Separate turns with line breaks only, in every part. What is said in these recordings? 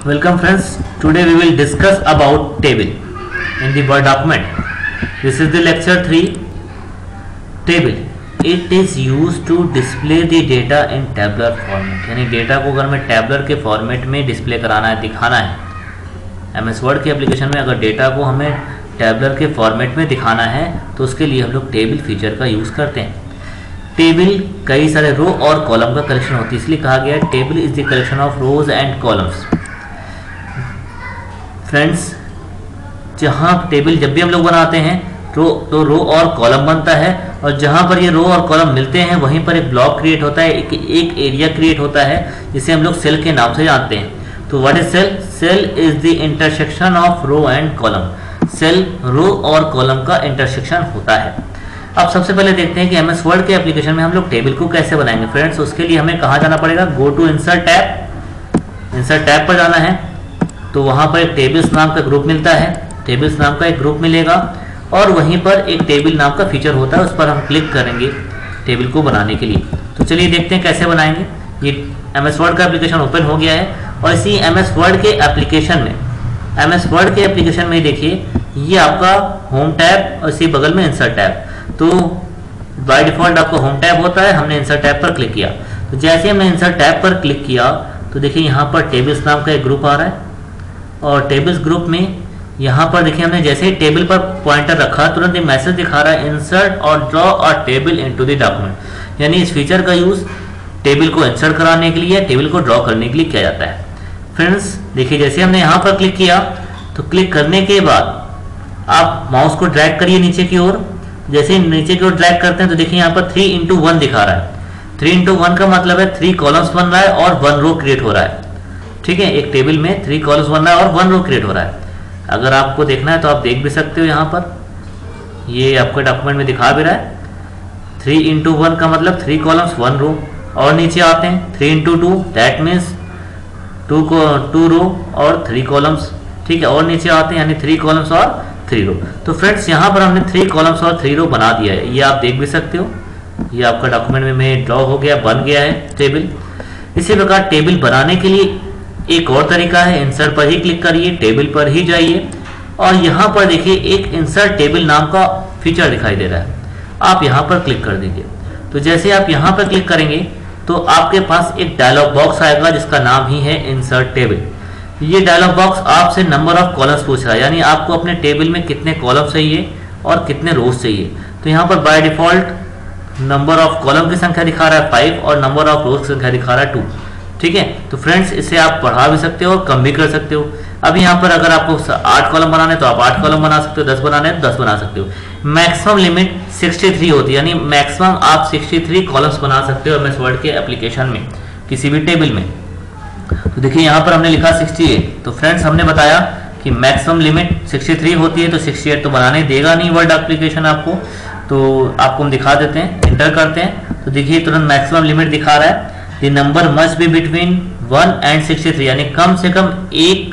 Welcome friends. Today we will discuss about table in the Word document. This is the lecture 3. Table. It is used to display the data in tabular format. यानी data को अगर हमें tabular के format में display कराना है, दिखाना है, MS वर्ड के एप्लीकेशन में अगर डेटा को हमें टैबलर के फॉर्मेट में दिखाना है तो उसके लिए हम लोग टेबल फीचर का यूज़ करते हैं। टेबल कई सारे रो और कॉलम का कलेक्शन होती है, इसलिए कहा गया है table is the collection of rose and columns. Friends, जहाँ टेबल जब भी हम लोग बनाते हैं तो रो और कॉलम बनता है, और जहाँ पर ये रो और कॉलम मिलते हैं वहीं पर एक ब्लॉक क्रिएट होता है, एक एरिया क्रिएट होता है जिसे हम लोग सेल के नाम से जानते हैं। तो what is cell? Cell is the intersection of row and column. Cell row और कॉलम का इंटरसेक्शन होता है। अब सबसे पहले देखते हैं कि MS वर्ड के एप्लीकेशन में हम लोग टेबल को कैसे बनाएंगे। फ्रेंड्स, उसके लिए हमें कहाँ जाना पड़ेगा? Go to insert tab. Insert tab पर जाना है तो वहाँ पर एक टेबल्स नाम का ग्रुप मिलता है, टेबल्स नाम का एक ग्रुप मिलेगा, और वहीं पर एक टेबल नाम का फीचर होता है, उस पर हम क्लिक करेंगे टेबल को बनाने के लिए। तो चलिए देखते हैं कैसे बनाएंगे। ये MS वर्ड का एप्लीकेशन ओपन हो गया है, और इसी MS वर्ड के एप्लीकेशन में देखिए ये आपका होम टैब और इसी बगल में इंसर्ट टैब। तो बाय डिफॉल्ट आपका होम टैब होता है, हमने इंसर्ट टैब पर क्लिक किया। तो जैसे हमने इंसर्ट टैब पर क्लिक किया तो देखिए यहाँ पर टेबल्स नाम का एक ग्रुप आ रहा है, और टेबल्स ग्रुप में यहाँ पर देखिए हमने जैसे ही टेबल पर पॉइंटर रखा तुरंत एक मैसेज दिखा रहा है, इंसर्ट और draw a table into the document. यानी इस फीचर का यूज टेबल को इंसर्ट कराने के लिए, टेबल को ड्रॉ करने के लिए किया जाता है। फ्रेंड्स देखिए, जैसे हमने यहाँ पर क्लिक किया तो क्लिक करने के बाद आप माउस को ड्रैग करिए नीचे की ओर। जैसे ही नीचे की ओर ड्रैग करते हैं तो देखिए यहाँ पर 3:1 दिखा रहा है। 3:1 का मतलब है 3 कॉलम्स बन रहा है और 1 रो क्रिएट हो रहा है। ठीक है, एक टेबल में 3 कॉलम्स बन रहा है और 1 रो क्रिएट हो रहा है। अगर आपको देखना है तो आप देख भी सकते हो, यहाँ पर ये आपके डॉक्यूमेंट में दिखा भी रहा है। 3:1 का मतलब 3 कॉलम्स 1 रो, और नीचे आते हैं 3:2 दैट मीन्स 2 रो और 3 कॉलम्स। ठीक है, और नीचे आते हैं यानी 3 कॉलम्स और 3 रो। तो फ्रेंड्स यहाँ पर हमने 3 कॉलम्स और 3 रो बना दिया है, ये आप देख भी सकते हो। ये आपका डॉक्यूमेंट में ड्रॉ हो गया, बन गया है टेबल। इसी प्रकार टेबल बनाने के लिए एक और तरीका है, इंसर्ट पर ही क्लिक करिए, टेबल पर ही जाइए, और यहाँ पर देखिए एक इंसर्ट टेबल नाम का फीचर दिखाई दे रहा है, आप यहाँ पर क्लिक कर दीजिए। तो जैसे आप यहाँ पर क्लिक करेंगे तो आपके पास एक डायलॉग बॉक्स आएगा जिसका नाम ही है इंसर्ट टेबल। ये डायलॉग बॉक्स आपसे नंबर ऑफ कॉलम्स पूछ रहा है, यानी आपको अपने टेबल में कितने कॉलम चाहिए और कितने रोज चाहिए। तो यहाँ पर by default number of column की संख्या दिखा रहा है 5 और नंबर ऑफ रोज की संख्या दिखा रहा है 2। ठीक है, तो फ्रेंड्स इसे आप बढ़ा भी सकते हो और कम भी कर सकते हो। अब यहाँ पर अगर आपको 8 कॉलम बनाने तो आप 8 कॉलम बना सकते हो, 10 बनाने तो 10 बना सकते हो। मैक्सिमम लिमिट 63 होती है, यानी मैक्सिमम आप 63 कॉलम्स बना सकते हो MS वर्ड के एप्लीकेशन में किसी भी टेबल में। तो देखिए यहाँ पर हमने लिखा 68। तो फ्रेंड्स हमने बताया कि मैक्सिमम लिमिट 63 होती है, तो 68 तो बनाने देगा नहीं वर्ड एप्लीकेशन आपको। तो आपको हम दिखा देते हैं, एंटर करते हैं तो देखिए तुरंत मैक्सिमम लिमिट दिखा रहा है। The number must be between 1 and 63, यानी कम से कम 1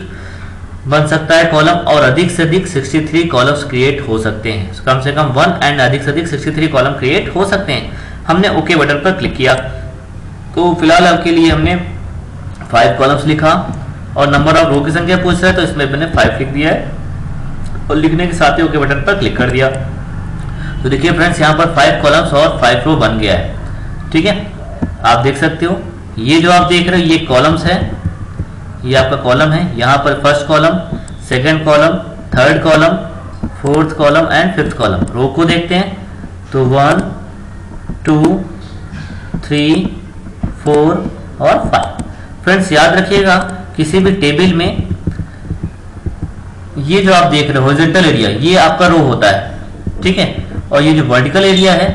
बन सकता है कॉलम और अधिक से अधिक 63 कॉलम्स क्रिएट हो सकते हैं। कम से कम 1 and अधिक से अधिक 63 कॉलम क्रिएट हो सकते हैं। हमने ओके बटन पर क्लिक किया तो फिलहाल आपके लिए हमने 5 कॉलम्स लिखा, और नंबर ऑफ रो की संख्या पूछ रहा है तो इसमें मैंने 5 लिख दिया है, और लिखने के साथ ही ओके बटन पर क्लिक कर दिया। तो देखिए फ्रेंड्स यहाँ पर 5 कॉलम्स और 5 रो बन गया है। ठीक है, आप देख सकते हो ये जो आप देख रहे हो ये कॉलम्स है, ये आपका कॉलम है। यहाँ पर first column, second column, third column, fourth column and fifth column. Row को देखते हैं तो 1 2 3 4 और 5। फ्रेंड्स याद रखिएगा किसी भी टेबल में ये जो आप देख रहे हो हॉरिजॉन्टल एरिया ये आपका रो होता है। ठीक है, और ये जो वर्टिकल एरिया है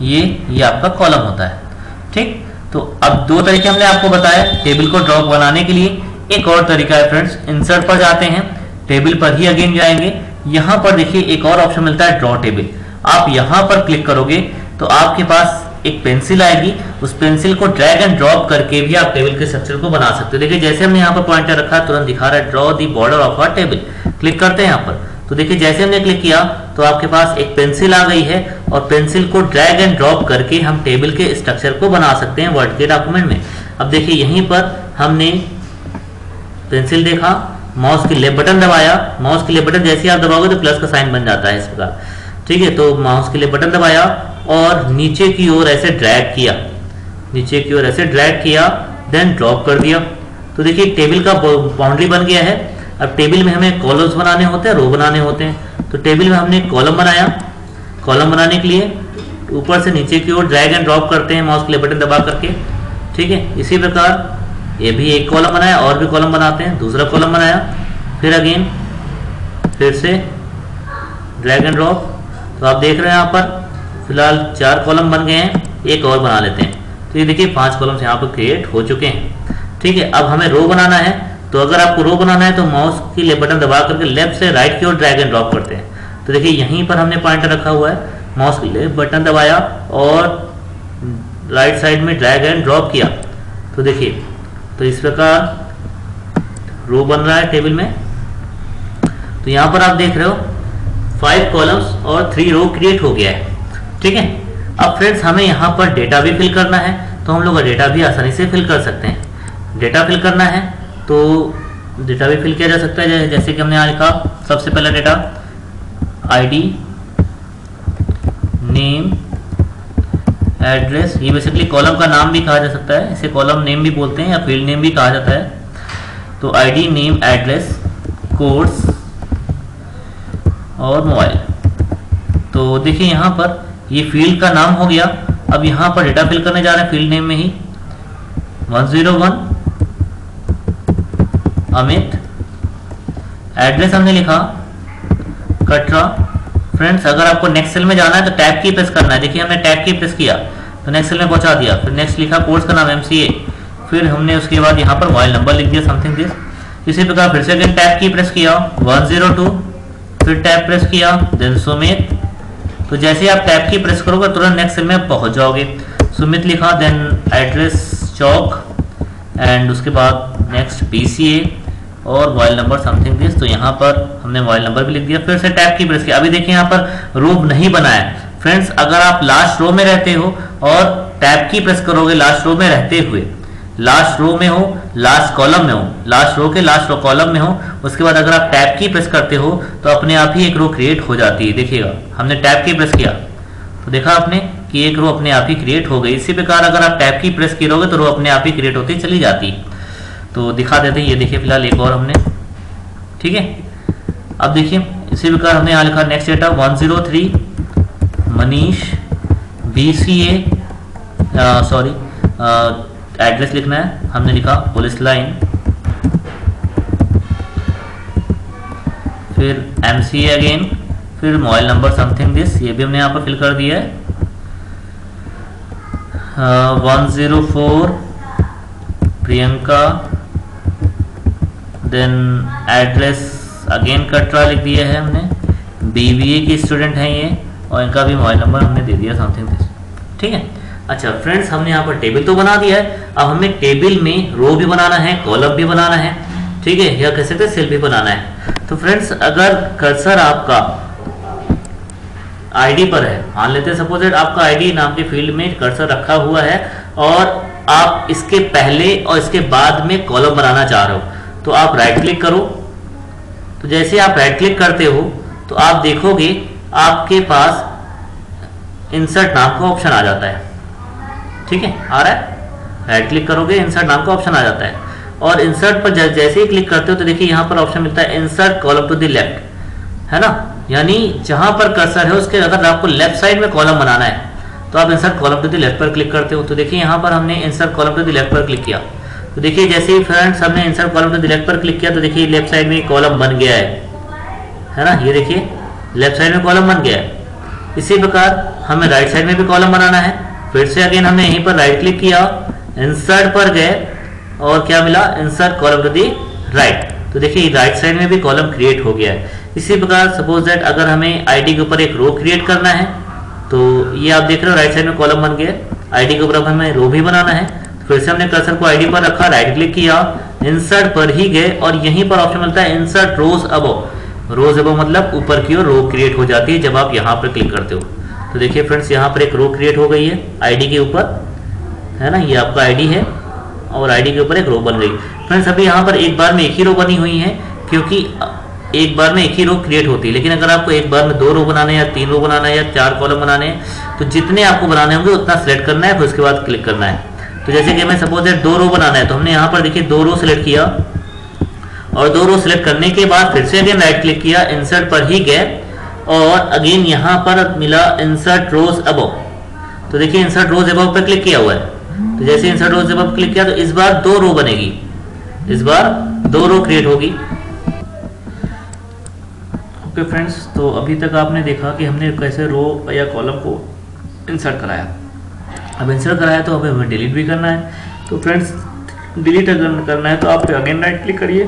ये आपका कॉलम होता है। ठीक, तो अब 2 तरीके हमने आपको बताया टेबल को ड्रॉ बनाने के लिए। एक और तरीका है फ्रेंड्स, इंसर्ट पर जाते हैं, टेबल पर ही अगेन जाएंगे। यहाँ पर देखिए एक और ऑप्शन मिलता है ड्रॉ टेबल। आप यहाँ पर क्लिक करोगे तो आपके पास एक पेंसिल आएगी, उस पेंसिल को ड्रैग एंड ड्रॉप करके भी आप टेबल के स्ट्रक्चर को बना सकते हो। देखिए जैसे हमने यहाँ पर पॉइंटर रखा तुरंत दिखा रहा है draw the border of a table. Click करते हैं यहाँ पर तो देखिए जैसे हमने क्लिक किया तो आपके पास एक पेंसिल आ गई है, और पेंसिल को ड्रैग एंड ड्रॉप करके हम टेबल के स्ट्रक्चर को बना सकते हैं वर्ड के डॉक्यूमेंट में। अब देखिए यहीं पर हमने पेंसिल देखा, माउस की लेफ्ट बटन दबाया, माउस की लेफ्ट बटन जैसे ही आप दबाओगे तो प्लस का साइन बन जाता है इस प्रकार, ठीक है। तो माउस की लेफ्ट बटन दबाया और नीचे की ओर ऐसे ड्रैग किया, नीचे की ओर ऐसे ड्रैग किया, देन ड्रॉप कर दिया। तो देखिए टेबल का बाउंड्री बन गया है। अब टेबल में हमें कॉलम्स बनाने होते हैं, रो बनाने होते हैं। तो टेबल में हमने कॉलम बनाया, कॉलम बनाने के लिए ऊपर से नीचे की ओर ड्रैग एंड ड्रॉप करते हैं माउस के लेफ्ट बटन दबा करके, ठीक है। इसी प्रकार ये भी एक कॉलम बनाया, और भी कॉलम बनाते हैं, दूसरा कॉलम बनाया, फिर अगेन फिर से ड्रैग एंड ड्रॉप। तो आप देख रहे हैं यहाँ पर फिलहाल 4 कॉलम बन गए हैं, एक और बना लेते हैं। तो ये देखिए 5 कॉलम्स यहाँ पर क्रिएट हो चुके हैं, ठीक है। अब हमें रो बनाना है, तो अगर आपको रो बनाना है तो माउस की लेफ्ट बटन दबा करके लेफ्ट से राइट की ओर ड्रैग एंड ड्रॉप करते हैं। तो देखिए यहीं पर हमने पॉइंटर रखा हुआ है, माउस की लेफ्ट बटन दबाया और राइट साइड में ड्रैग एंड ड्रॉप किया। तो देखिए तो इस प्रकार रो बन रहा है टेबल में। तो यहाँ पर आप देख रहे हो 5 कॉलम्स और 3 रो क्रिएट हो गया है, ठीक है। अब फ्रेंड्स हमें यहाँ पर डेटा भी फिल करना है, तो हम लोग डेटा भी आसानी से फिल कर सकते हैं। डेटा फिल करना है तो डेटा भी फिल किया जा सकता है, जैसे कि हमने यहाँ लिखा सबसे पहला डेटा आईडी, नेम, एड्रेस। ये बेसिकली कॉलम का नाम भी कहा जा सकता है, इसे कॉलम नेम भी बोलते हैं या फील्ड नेम भी कहा जाता है। तो आईडी, नेम, एड्रेस, कोर्स और मोबाइल। तो देखिए यहाँ पर ये फील्ड का नाम हो गया। अब यहाँ पर डेटा फिल करने जा रहे हैं फील्ड नेम में ही 101 अमित। एड्रेस हमने लिखा कटरा। फ्रेंड्स अगर आपको नेक्स्ट सेल में जाना है तो टैब की प्रेस करना है। देखिए हमने टैब की प्रेस किया तो नेक्स्ट सेल में पहुंचा दिया। फिर नेक्स्ट लिखा कोर्स का नाम MCA, फिर हमने उसके बाद यहाँ पर मोबाइल नंबर लिख दिया समथिंग दिस। इसी प्रकार फिर से अगर टैब की प्रेस किया 102, फिर टैब प्रेस किया देन सुमित। तो जैसे आप टैब की प्रेस करोगे तुरंत नेक्स्ट सेल में पहुंच जाओगे। सुमित लिखा, देन एड्रेस चौक एंड उसके बाद नेक्स्ट PCA और मोबाइल नंबर समथिंग दिस। तो यहाँ पर हमने मोबाइल नंबर भी लिख दिया। फिर से टैब की प्रेस किया। अभी देखिए यहाँ पर रो नहीं बना है। फ्रेंड्स अगर आप लास्ट रो में रहते हो और टैब की प्रेस करोगे लास्ट रो में रहते हुए, लास्ट रो में हो, लास्ट कॉलम में हो, लास्ट रो के लास्ट कॉलम में हो, उसके बाद अगर आप टैब की प्रेस करते हो तो अपने आप ही एक रो क्रिएट हो जाती है। देखिएगा हमने टैब की प्रेस किया तो देखा आपने कि एक रो अपने आप ही क्रिएट हो गई। इसी प्रकार अगर आप टैब की प्रेस करोगे तो रो अपने आप ही क्रिएट होती चली जाती। तो दिखा देते हैं, ये देखिए फिलहाल एक और हमने, ठीक है। अब देखिए इसी प्रकार हमने यहाँ लिखा next data 103 Manish, BCA sorry address लिखना है, हमने लिखा पुलिस लाइन, फिर MCA अगेन, फिर मोबाइल नंबर समथिंग दिस, ये भी हमने यहाँ पर फिल कर दिया है 104 Priyanka, then address again Katra लिख दिया है हमने, BBA की स्टूडेंट हैं ये और इनका भी मोबाइल नंबर हमने दे दिया समथिंग दिस, ठीक है। अच्छा फ्रेंड्स हमने यहाँ पर टेबल तो बना दिया है, अब हमें टेबल में रो भी बनाना है, कॉलम भी बनाना है, ठीक है, या कह सकते हैं सेल भी बनाना है। तो फ्रेंड्स अगर कर्सर आपका आईडी पर है, मान लेते हैं सपोज आपका आईडी नाम के फील्ड में कर्सर रखा हुआ है और आप इसके पहले और इसके बाद में कॉलम बनाना चाह रहे हो, तो आप राइट क्लिक करो। तो जैसे आप राइट क्लिक करते हो तो आप देखोगे आपके पास इंसर्ट नाम का ऑप्शन आ जाता है, ठीक है, आ रहा है। राइट क्लिक करोगे इंसर्ट नाम का ऑप्शन आ जाता है और इंसर्ट पर जैसे ही क्लिक करते हो तो देखिए यहाँ पर ऑप्शन मिलता है insert column to the left, है ना, यानी जहां पर कर्सर है उसके अगर आपको लेफ्ट साइड में कॉलम बनाना है तो आप insert column to the left पर क्लिक करते हो। तो देखिए यहाँ पर हमने insert column to the left पर क्लिक किया तो देखिए जैसे ही फ्रेंड्स हमने insert column to the left पर क्लिक किया तो देखिए लेफ्ट साइड में कॉलम बन गया है ना, ये देखिए लेफ्ट साइड में कॉलम बन गया है। इसी प्रकार हमें राइट साइड में भी कॉलम बनाना है। फिर से अगेन हमने यहीं पर राइट क्लिक किया, इंसर्ट पर गए और क्या मिला, insert column to the right. तो देखिए राइट साइड में भी कॉलम क्रिएट हो गया है। इसी प्रकार सपोज दैट अगर हमें आईडी के ऊपर एक रो क्रिएट करना है तो ये आप देख रहे हो राइट साइड में कॉलम बन गया, आईडी के ऊपर हमें रो भी बनाना है। तो फिर से हमने कर्सर को आईडी पर रखा, राइट क्लिक किया, इंसर्ट पर ही गए और यहीं पर ऑप्शन मिलता है इंसर्ट रोज अबव। रोज अबव मतलब ऊपर की ओर रो क्रिएट हो जाती है जब आप यहाँ पर क्लिक करते हो। तो देखिए फ्रेंड्स यहाँ पर एक रो क्रिएट हो गई है आईडी के ऊपर, है ना, ये आपका आईडी है और आईडी के ऊपर एक रो बन गई। फ्रेंड्स अभी यहाँ पर एक बार में एक ही रो बनी हुई है, क्योंकि एक बार में एक ही रो क्रिएट होती है। लेकिन अगर आपको एक बार में 2 रो बनाने हैं या 3 रो बनाना है या 4 कॉलम बनाने हैं, तो जितने आपको बनाने होंगे उतना सिलेक्ट करना है, फिर उसके बाद क्लिक करना है। तो जैसे कि हमें सपोज है 2 रो बनाना है, तो हमने यहाँ पर देखिए 2 रो सिलेक्ट किया, और 2 रो सिलेक्ट करने के बाद फिर से अगेन राइट क्लिक किया, इंसर्ट पर ही गए और अगेन यहाँ पर मिला इंसर्ट रोज अबव। तो देखिए इंसर्ट रोज अबव पर क्लिक किया हुआ है। तो जैसे इंसर्ट रोज अबव क्लिक किया तो इस बार 2 रो बनेगी, इस बार 2 रो क्रिएट होगी। ओके फ्रेंड्स, तो अभी तक आपने देखा कि हमने कैसे रो या कॉलम को इंसर्ट कराया। अब इंसर्ट कराया तो अब हमें डिलीट भी करना है। तो फ्रेंड्स डिलीट अगर करना है तो आप अगेन राइट क्लिक करिए,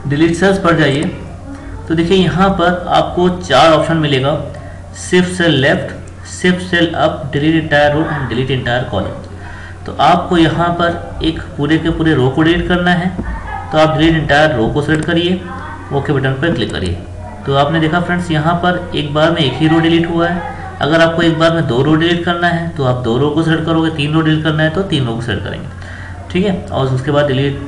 डिलीट सेल्स पर जाइए। तो देखिए यहाँ पर आपको 4 ऑप्शन मिलेगा, shift cell left, shift cell up, delete entire row and delete entire column. तो आपको यहाँ पर एक पूरे के पूरे रो को डिलीट करना है, तो आप डिलीट इंटायर रो को सेलेक्ट करिए, ओके बटन पर क्लिक करिए। तो आपने देखा फ्रेंड्स यहाँ पर एक बार में एक ही रो डिलीट हुआ है। अगर आपको एक बार में 2 रो डिलीट करना है तो आप 2 रो को सेलेक्ट करोगे, 3 रो डिलीट करना है तो 3 रो को सेलेक्ट करेंगे, ठीक है। और उसके बाद डिलीट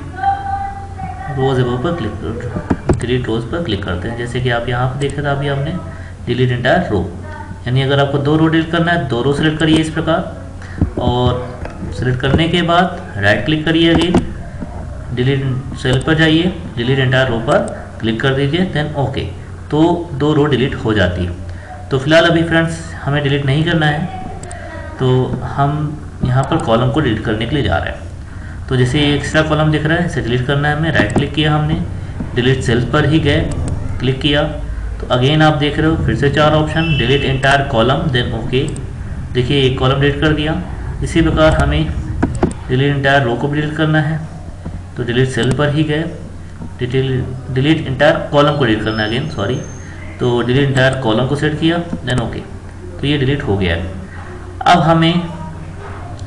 रोज अबव पर क्लिक, डिलीट रोज पर क्लिक करते हैं। जैसे कि आप यहाँ पर देखे था अभी हमने डिलीट इंटायर रो, यानी अगर आपको 2 रो डिलीट करना है 2 रो सेलेक्ट करिए इस प्रकार, और सेलेक्ट करने के बाद राइट क्लिक करिए, अगेन डिलीट सेल पर जाइए, डिलीट इंटायर रो पर क्लिक कर दीजिए, देन ओके। तो 2 रो डिलीट हो जाती है। तो फिलहाल अभी फ्रेंड्स हमें डिलीट नहीं करना है, तो हम यहाँ पर कॉलम को डिलीट करने के लिए जा रहे हैं। तो जैसे एक्स्ट्रा कॉलम दिख रहा है इसे डिलीट करना है हमें, राइट क्लिक किया हमने, डिलीट सेल्स पर ही गए, क्लिक किया, तो अगेन आप देख रहे हो फिर से 4 option, delete entire column, then okay. देखिए एक कॉलम डिलीट कर दिया। इसी प्रकार हमें डिलीट एंटायर रो को भी डिलीट करना है, तो डिलीट सेल पर ही गए, डिलीट एंटायर कॉलम को डिलीट करना है अगेन, सॉरी। तो डिलीट एंटायर कॉलम को सेट किया, देन ओके। तो ये डिलीट हो गया है। अब हमें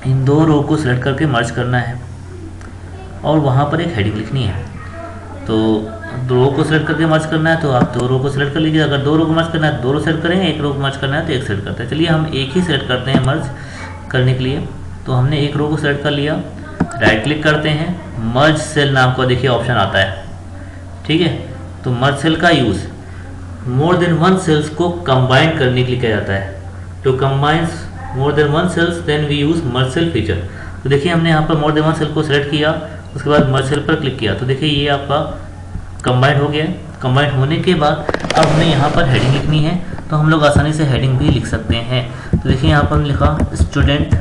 इन 2 रो को सिलेक्ट करके मर्ज करना है और वहाँ पर एक हेडिंग लिखनी है। तो 2 रो को सिलेक्ट करके मर्ज करना है, तो आप 2 रो को सिलेक्ट कर लीजिए। अगर 2 रो को मर्ज करना है 2 रो सेलेक्ट करेंगे, 1 रो को मर्ज करना है तो 1 सेलेक्ट करते हैं। चलिए हम एक ही सेलेक्ट करते हैं मर्ज करने के लिए। तो हमने 1 रो को सेलेक्ट कर लिया, राइट क्लिक करते हैं, मर्ज सेल नाम का देखिए ऑप्शन आता है, ठीक है। तो मर्ज सेल का यूज़ मोर देन 1 सेल्स को कंबाइन करने के लिए किया जाता है। To combines more than 1 cells then we use merge cell feature. तो देखिए हमने यहाँ पर मोर देन 1 सेल को सेलेक्ट किया, उसके बाद मर्ज सेल पर क्लिक किया, तो देखिए ये आपका कंबाइंड हो गया। कंबाइंड होने के बाद अब हमें यहाँ पर हेडिंग लिखनी है, तो हम लोग आसानी से हेडिंग भी लिख सकते हैं। तो देखिए यहाँ पर हमने लिखा स्टूडेंट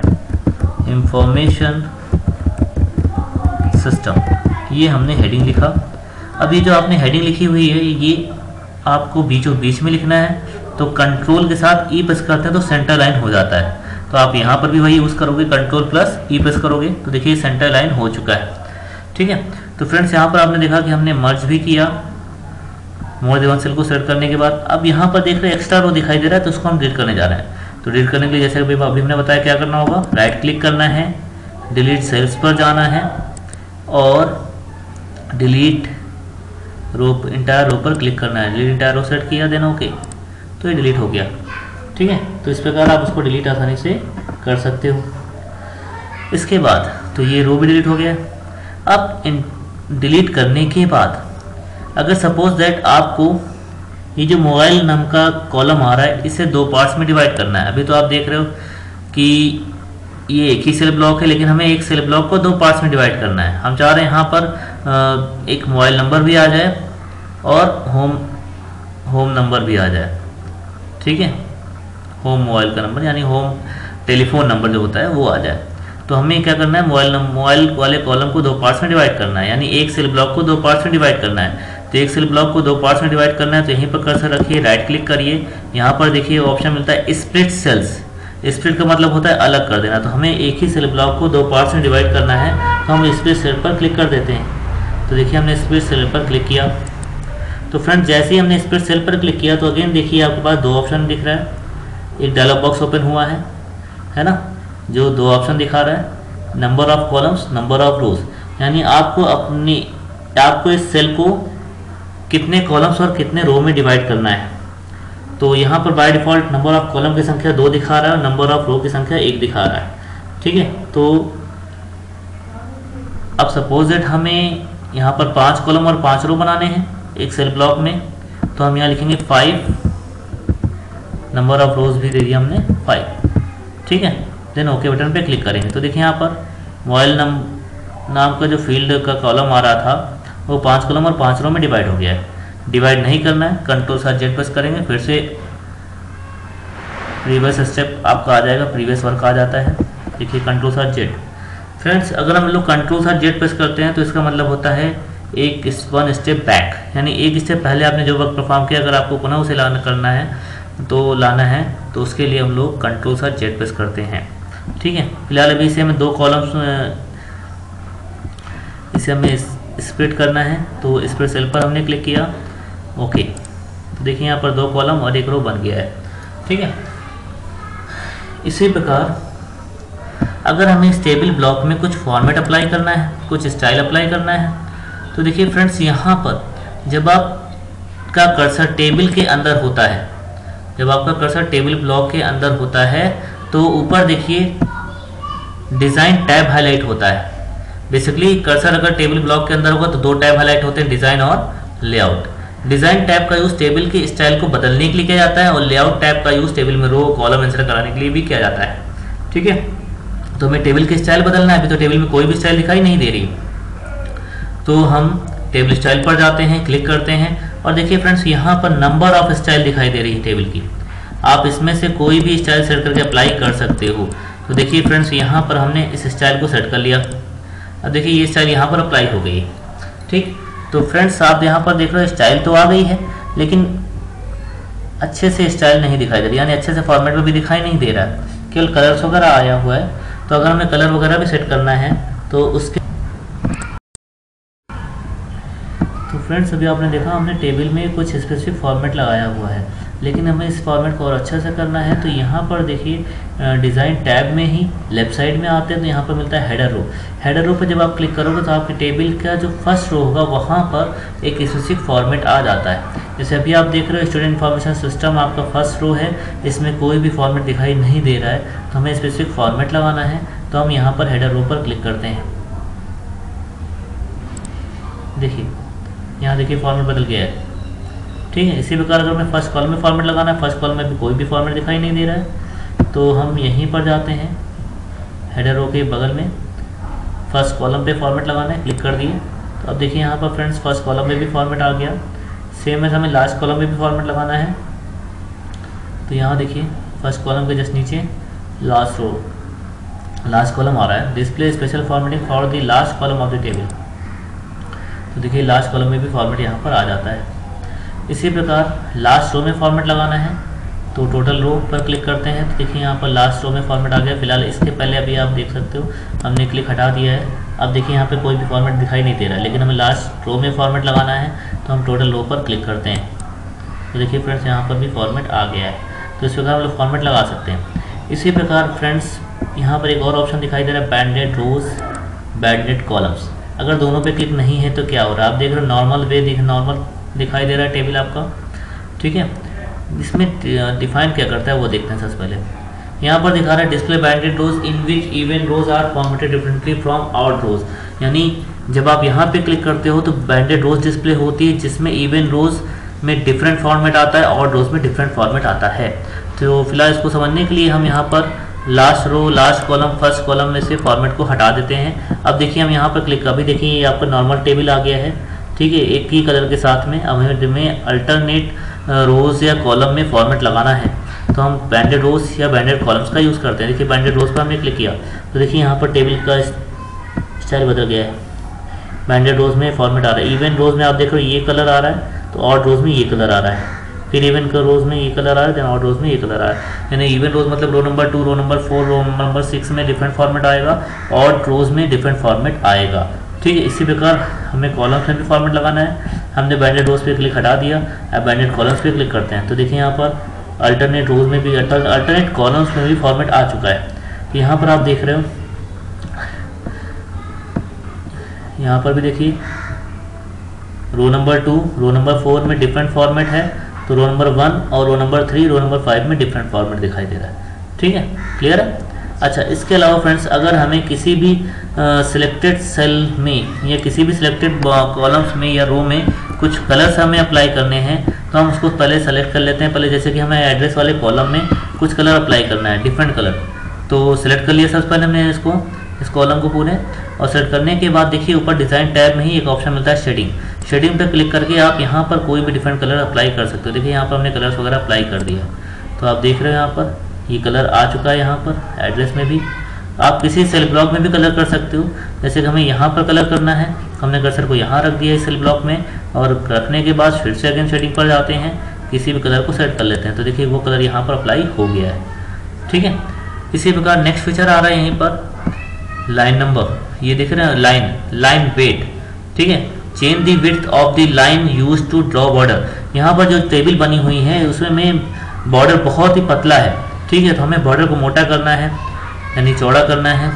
इंफॉर्मेशन सिस्टम, ये हमने हेडिंग लिखा। अब ये जो आपने हेडिंग लिखी हुई है ये आपको बीचों बीच में लिखना है। तो कंट्रोल के साथ ई प्रेस करते हैं तो सेंटर लाइन हो जाता है। तो आप यहाँ पर भी वही यूज़ करोगे, कंट्रोल प्लस ई प्रेस करोगे तो देखिए सेंटर लाइन हो चुका है, ठीक है। तो फ्रेंड्स यहाँ पर आपने देखा कि हमने मर्ज भी किया मोर देन 1 सेल को सेलेक्ट करने के बाद। अब यहाँ पर देख रहे हैं एक्स्ट्रा रो दिखाई दे रहा है, तो उसको हम डिलीट करने जा रहे हैं। तो डिलीट करने के लिए जैसे अभी हमने बताया क्या करना होगा, राइट क्लिक करना है, डिलीट सेल्स पर जाना है और डिलीट रो इंटायर रो पर क्लिक करना है। डिलीट इंटायर रो सेट किया, देन ओके, तो ये डिलीट हो गया, ठीक है। तो इस प्रकार आप उसको डिलीट आसानी से कर सकते हो। इसके बाद तो ये रो भी डिलीट हो गया। अब डिलीट करने के बाद अगर सपोज दैट आपको ये जो मोबाइल नाम का कॉलम आ रहा है इसे 2 पार्ट्स में डिवाइड करना है। अभी तो आप देख रहे हो कि ये एक ही सेल ब्लॉक है, लेकिन हमें एक सेल ब्लॉक को 2 पार्ट्स में डिवाइड करना है। हम चाह रहे हैं यहाँ पर एक मोबाइल नंबर भी आ जाए और होम नंबर भी आ जाए, ठीक है। होम मोबाइल का नंबर यानी होम टेलीफोन नंबर जो होता है वो आ जाए। तो हमें क्या करना है, मोबाइल वाले कॉलम को 2 पार्ट्स में डिवाइड करना है, यानी एक सेल ब्लॉक को 2 पार्ट्स में डिवाइड करना है। तो एक सेल ब्लॉक को 2 पार्ट्स में डिवाइड करना है, तो यहीं पर कर्सर रखिए, राइट क्लिक करिए, यहाँ पर देखिए ऑप्शन मिलता है स्प्लिट सेल्स। स्प्लिट का मतलब होता है अलग कर देना। तो हमें एक ही सेल ब्लॉक को 2 पार्ट्स में डिवाइड करना है, तो हम स्प्लिट सेल पर क्लिक कर देते हैं। तो देखिए हमने स्प्लिट सेल पर क्लिक किया। तो फ्रेंड्स जैसे ही हमने स्प्लिट सेल पर क्लिक किया तो अगेन देखिए आपके पास 2 ऑप्शन दिख रहा है, एक डायलॉग बॉक्स ओपन हुआ है ना, जो 2 ऑप्शन दिखा रहा है, number of columns, number of रोज, यानी आपको इस सेल को कितने कॉलम्स और कितने रो में डिवाइड करना है। तो यहाँ पर by default number of column की संख्या 2 दिखा रहा है और नंबर ऑफ रो की संख्या 1 दिखा रहा है, ठीक है। तो अब सपोज दैट हमें यहाँ पर 5 कॉलम और 5 रो बनाने हैं एक सेल ब्लॉक में, तो हम यहाँ लिखेंगे 5, नंबर ऑफ रोज भी दे दिया हमने 5, ठीक है। देन ओके बटन पे क्लिक करेंगे तो देखिए यहाँ पर मोबाइल नाम का जो फील्ड का कॉलम आ रहा था वो 5 कॉलम और 5 रो में डिवाइड हो गया है। डिवाइड नहीं करना है, कंट्रोल+Z प्रेस करेंगे, फिर से प्रीवियस स्टेप आपका आ जाएगा, प्रीवियस वर्क आ जाता है। देखिए कंट्रोल+Z। फ्रेंड्स अगर हम लोग कंट्रोल+Z प्रेस करते हैं तो इसका मतलब होता है एक 1 स्टेप बैक, यानी एक स्टेप पहले आपने जो वर्क परफॉर्म किया अगर आपको पुनः उसे करना है तो उसके लिए हम लोग कंट्रोल+Z प्रेस करते हैं, ठीक है। फिलहाल अभी इसे हमें 2 कॉलम्स, इसे हमें स्प्लिट करना है तो स्प्लिट सेल पर हमने क्लिक किया, ओके। तो देखिए यहाँ पर 2 कॉलम और 1 रो बन गया है, ठीक है। इसी प्रकार अगर हमें इस टेबल ब्लॉक में कुछ फॉर्मेट अप्लाई करना है, कुछ स्टाइल अप्लाई करना है, तो देखिए फ्रेंड्स यहाँ पर जब आपका कर्सर टेबल के अंदर होता है, जब आपका कर्सर टेबल ब्लॉक के अंदर होता है तो ऊपर देखिए डिज़ाइन टैब हाईलाइट होता है। बेसिकली कर्सर अगर टेबल ब्लॉक के अंदर होगा तो 2 टैब हाईलाइट होते हैं, डिज़ाइन और लेआउट। डिज़ाइन टैब का यूज़ टेबल के स्टाइल को बदलने के लिए किया जाता है और लेआउट टैब का यूज़ टेबल में रो कॉलम इंसर्ट कराने के लिए भी किया जाता है, ठीक है। तो हमें टेबल की स्टाइल बदलना है, अभी तो टेबल में कोई भी स्टाइल दिखाई नहीं दे रही, तो हम टेबल स्टाइल पर जाते हैं, क्लिक करते हैं और देखिए फ्रेंड्स यहाँ पर नंबर ऑफ स्टाइल दिखाई दे रही है टेबल की। आप इसमें से कोई भी स्टाइल सेट करके अप्लाई कर सकते हो। तो देखिए फ्रेंड्स यहाँ पर हमने इस स्टाइल को सेट कर लिया। अब देखिए ये स्टाइल यहाँ पर अप्लाई हो गई, ठीक। तो फ्रेंड्स आप यहाँ पर देख रहे हो स्टाइल तो आ गई है लेकिन अच्छे से स्टाइल नहीं दिखाई दे रही, यानी अच्छे से फॉर्मेट में भी दिखाई नहीं दे रहा है, केवल कलर्स वगैरह आया हुआ है। तो अगर हमें कलर वगैरह भी सेट करना है तो उसके फ्रेंड्स अभी आपने देखा हमने टेबल में कुछ स्पेसिफिक फॉर्मेट लगाया हुआ है, लेकिन हमें इस फॉर्मेट को और अच्छा से करना है। तो यहाँ पर देखिए डिज़ाइन टैब में ही लेफ्ट साइड में आते हैं तो यहाँ पर मिलता है हेडर रो। हेडर रो पर जब आप क्लिक करोगे तो आपके टेबल का जो फर्स्ट रो होगा वहाँ पर एक स्पेसिफिक फॉर्मेट आ जाता है। जैसे अभी आप देख रहे हो स्टूडेंट इन्फॉर्मेशन सिस्टम आपका फर्स्ट रो है, इसमें कोई भी फॉर्मेट दिखाई नहीं दे रहा है, तो हमें स्पेसिफिक फॉर्मेट लगाना है। तो हम यहाँ पर हेडर रो पर क्लिक करते हैं, देखिए यहाँ देखिए फॉर्मेट बदल गया है, ठीक है। इसी प्रकार अगर हमें फर्स्ट कॉलम में फॉर्मेट लगाना है, फर्स्ट कॉलम में भी कोई भी फॉर्मेट दिखाई नहीं दे रहा है, तो हम यहीं पर जाते हैं हेडर रो के बगल में फर्स्ट कॉलम पे फॉर्मेट लगाना है, क्लिक कर दिए। तो अब देखिए यहाँ पर फ्रेंड्स फर्स्ट कॉलम में भी फॉर्मेट आ गया। सेम है हमें लास्ट कॉलम में भी फॉर्मेट लगाना है, तो यहाँ देखिए फर्स्ट कॉलम के जस्ट नीचे लास्ट रो, लास्ट कॉलम आ रहा है, display special formatting for the last column of the table. तो देखिए लास्ट कॉलम में भी फॉर्मेट यहाँ पर आ जाता है। इसी प्रकार लास्ट रो में फॉर्मेट लगाना है तो टोटल रो पर क्लिक करते हैं, तो देखिए यहाँ पर लास्ट रो में फॉर्मेट आ गया। फिलहाल इसके पहले अभी आप देख सकते हो हमने क्लिक हटा दिया है। अब देखिए यहाँ पे कोई भी फॉर्मेट दिखाई नहीं दे रहा है, लेकिन हमें लास्ट रो में फॉर्मेट लगाना है तो हम टोटल रो पर क्लिक करते हैं। तो देखिए फ्रेंड्स यहाँ पर भी फॉर्मेट आ गया है, तो इस प्रकार हम लोग फॉर्मेट लगा सकते हैं। इसी प्रकार फ्रेंड्स यहाँ पर एक और ऑप्शन दिखाई दे रहा है बैंडेड रोज बैंडेड कॉलम्स। अगर दोनों पे क्लिक नहीं है तो क्या हो रहा है, आप देख रहे हो नॉर्मल दिखाई दे रहा है टेबल आपका, ठीक है। इसमें डिफाइन क्या करता है वो देखते हैं सबसे पहले। यहाँ पर दिखा रहा है display banded rows in which even rows are formatted differently from out rows, यानी जब आप यहाँ पे क्लिक करते हो तो बैंडेड रोज डिस्प्ले होती है जिसमें इवन रोज में डिफरेंट फॉर्मेट आता है और रोज में डिफरेंट फॉर्मेट आता है। तो फिलहाल इसको समझने के लिए हम यहाँ पर last row last column first column में से फॉर्मेट को हटा देते हैं। अब देखिए हम यहाँ पर क्लिक, अभी देखिए ये आपका नॉर्मल टेबल आ गया है, ठीक है, एक ही कलर के साथ में। अब हमें अल्टरनेट रोज या कॉलम में फॉर्मेट लगाना है तो हम बैंडेड रोज या बैंडेड कॉलम्स का यूज़ करते हैं। देखिए बैंडेड रोज पर हमने क्लिक किया तो देखिए यहाँ पर टेबल का स्टाइल बदल गया है, बैंडेड रोज में फॉर्मेट आ रहा है। इवन रोज में आप देख रहे हो ये कलर आ रहा है, तो ऑड रोज में ये कलर आ रहा है, फिर इवन का रोज में ये कलर आ रहा है, देन ऑड रोज में ये कलर आ रहा है। यानी इवन रोज मतलब row number 2, row number 4, row number 6 में डिफरेंट फॉर्मेट आएगा, ऑड रोज में डिफरेंट फॉर्मेट आएगा, ठीक है। इसी प्रकार हमें कॉलम्स में भी फॉर्मेट लगाना है। हमने बैंडेड रोज पे क्लिक हटा दिया, अब बैंडेड कॉलम्स पे क्लिक करते हैं तो देखिए यहाँ पर अल्टरनेट रोज में भी अल्टरनेट कॉलम्स में भी फॉर्मेट आ चुका है। तो यहाँ पर आप देख रहे हो, यहाँ पर भी देखिए रो नंबर 2, रो नंबर 4 में डिफरेंट फॉर्मेट है, तो रो नंबर 1 और रो नंबर 3, रो नंबर 5 में डिफरेंट फॉर्मेट दिखाई दे रहा है, ठीक है, क्लियर है। अच्छा, इसके अलावा फ्रेंड्स अगर हमें किसी भी सिलेक्टेड सेल में या किसी भी सिलेक्टेड कॉलम्स में या रो में कुछ कलर्स हमें अप्लाई करने हैं तो हम उसको पहले सेलेक्ट कर लेते हैं। पहले जैसे कि हमें एड्रेस वाले कॉलम में कुछ कलर अप्लाई करना है, डिफरेंट कलर, तो सिलेक्ट कर लिया सबसे पहले हमने इसको, इस कॉलम को पूरे। और सेलेक्ट करने के बाद देखिए ऊपर डिज़ाइन टैब में ही एक ऑप्शन मिलता है शेडिंग। शेडिंग पर क्लिक करके आप यहाँ पर कोई भी डिफरेंट कलर अप्लाई कर सकते हो। देखिए यहाँ पर हमने कलर्स वगैरह अप्लाई कर दिया, तो आप देख रहे हो यहाँ पर ये कलर आ चुका है। यहाँ पर एड्रेस में भी आप किसी सेल ब्लॉक में भी कलर कर सकते हो। जैसे कि हमें यहाँ पर कलर करना है, हमने कर्सर को यहाँ रख दिया इस सेल ब्लॉक में, और रखने के बाद फिर से अगेन शेडिंग पर जाते हैं, किसी भी कलर को सेट कर लेते हैं, तो देखिए वो कलर यहाँ पर अप्लाई हो गया है। ठीक है, इसी प्रकार नेक्स्ट फीचर आ रहा है यहीं पर लाइन नंबर, ये देख रहे हैं लाइन वेट। ठीक है, change the width of the line use to draw border. यहाँ पर जो टेबल बनी हुई है उसमें बॉर्डर बहुत ही पतला है। ठीक है, तो हमें बॉर्डर को मोटा करना है यानी चौड़ा करना है,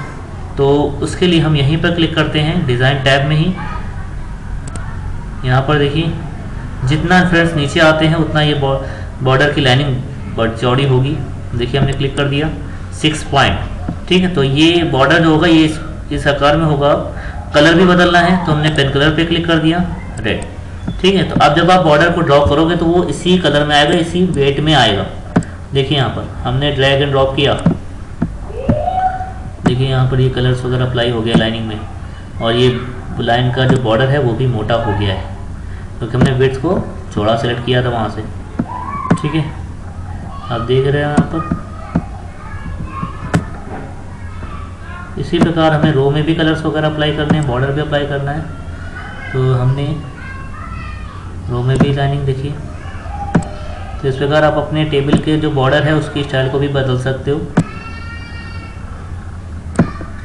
तो उसके लिए हम यहीं पर क्लिक करते हैं डिज़ाइन टैब में ही। यहाँ पर देखिए जितना फ्रेंड्स नीचे आते हैं उतना ये बॉर्डर की लाइनिंग बहुत चौड़ी होगी। देखिए हमने क्लिक कर दिया 6 पॉइंट। ठीक है, तो ये बॉर्डर जो होगा ये इस आकार में होगा। कलर भी बदलना है तो हमने पेन कलर पे क्लिक कर दिया रेड। ठीक है, तो अब जब आप बॉर्डर को ड्रॉ करोगे तो वो इसी कलर में आएगा, इसी वेट में आएगा। देखिए यहाँ पर हमने ड्रैग एंड ड्रॉप किया, देखिए यहाँ पर ये कलर्स वगैरह अप्लाई हो गया लाइनिंग में, और ये लाइन का जो बॉर्डर है वो भी मोटा हो गया है क्योंकि हमने विड्थ को चौड़ा सेलेक्ट किया था वहाँ से। ठीक है, आप देख रहे हैं यहाँ पर इसी प्रकार हमें रो में भी कलर्स वगैरह अप्लाई करने हैं, बॉर्डर भी अप्लाई करना है। तो हमने रो में भी लाइनिंग देखी, तो इस प्रकार आप अपने टेबल के जो बॉर्डर है उसकी स्टाइल को भी बदल सकते हो।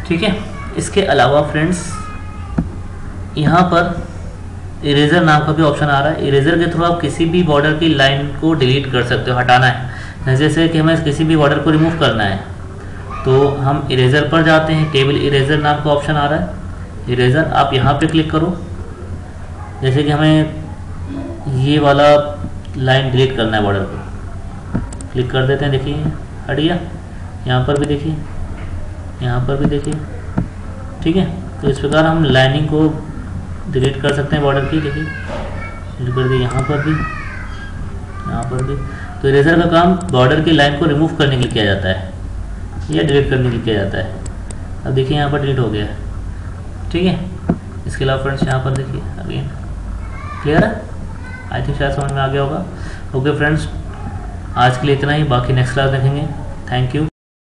ठीक है, इसके अलावा फ्रेंड्स यहाँ पर इरेजर नाम का भी ऑप्शन आ रहा है। इरेजर के थ्रू आप किसी भी बॉर्डर की लाइन को डिलीट कर सकते हो, हटाना है। जैसे कि हमें किसी भी बॉर्डर को रिमूव करना है तो हम इरेजर पर जाते हैं, टेबल इरेजर नाम का ऑप्शन आ रहा है, इरेजर, आप यहाँ पे क्लिक करो। जैसे कि हमें ये वाला लाइन डिलीट करना है, बॉर्डर को क्लिक कर देते हैं, देखिए हट गया। यहाँ पर भी देखिए, यहाँ पर भी देखिए। ठीक है, तो इस प्रकार हम लाइनिंग को डिलीट कर सकते हैं बॉर्डर की। देखिए डिलीट कर दी, यहाँ पर भी, यहाँ पर भी। तो इरेजर का काम बॉर्डर की लाइन को रिमूव करने के लिए किया जाता है या डिलीट करने के लिए किया जाता है। अब देखिए यहाँ पर डिलीट हो गया है। ठीक है, इसके अलावा फ्रेंड्स यहाँ पर देखिए अगेन क्लियर है, आई थिंक शायद समझ में आ गया होगा। ओके फ्रेंड्स, आज के लिए इतना ही, बाकी नेक्स्ट क्लास देखेंगे। Thank you.